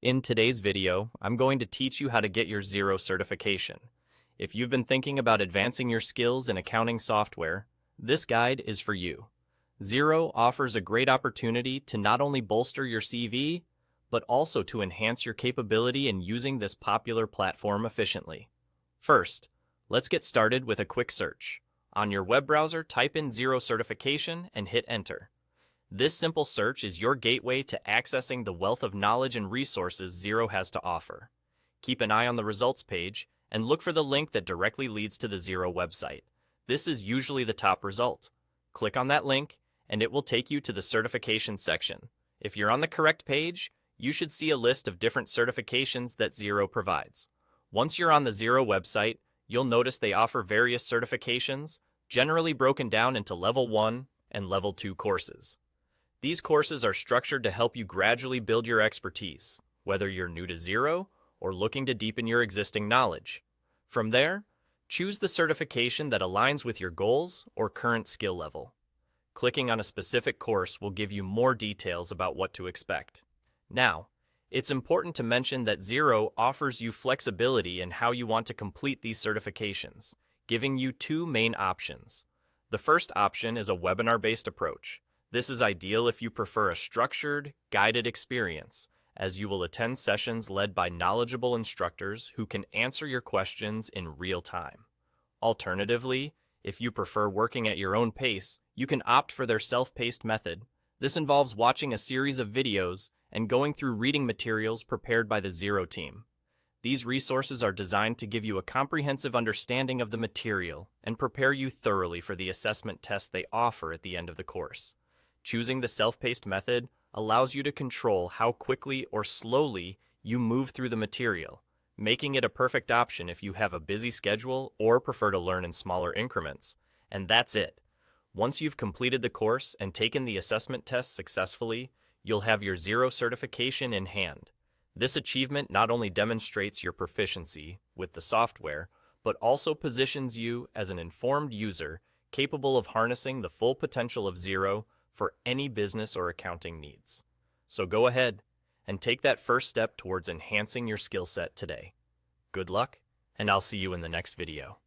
In today's video, I'm going to teach you how to get your Xero certification. If you've been thinking about advancing your skills in accounting software, this guide is for you. Xero offers a great opportunity to not only bolster your CV, but also to enhance your capability in using this popular platform efficiently. First, let's get started with a quick search. On your web browser, type in Xero certification and hit enter. This simple search is your gateway to accessing the wealth of knowledge and resources Xero has to offer. Keep an eye on the results page and look for the link that directly leads to the Xero website. This is usually the top result. Click on that link and it will take you to the certification section. If you're on the correct page, you should see a list of different certifications that Xero provides. Once you're on the Xero website, you'll notice they offer various certifications, generally broken down into Level 1 and Level 2 courses. These courses are structured to help you gradually build your expertise, whether you're new to Xero or looking to deepen your existing knowledge. From there, choose the certification that aligns with your goals or current skill level. Clicking on a specific course will give you more details about what to expect. Now, it's important to mention that Xero offers you flexibility in how you want to complete these certifications, giving you two main options. The first option is a webinar-based approach. This is ideal if you prefer a structured, guided experience, as you will attend sessions led by knowledgeable instructors who can answer your questions in real time. Alternatively, if you prefer working at your own pace, you can opt for their self-paced method. This involves watching a series of videos and going through reading materials prepared by the Xero team. These resources are designed to give you a comprehensive understanding of the material and prepare you thoroughly for the assessment tests they offer at the end of the course. Choosing the self-paced method allows you to control how quickly or slowly you move through the material, making it a perfect option if you have a busy schedule or prefer to learn in smaller increments. And that's it. Once you've completed the course and taken the assessment test successfully, you'll have your Xero certification in hand. This achievement not only demonstrates your proficiency with the software, but also positions you as an informed user capable of harnessing the full potential of Xero for any business or accounting needs. So go ahead and take that first step towards enhancing your skill set today. Good luck, and I'll see you in the next video.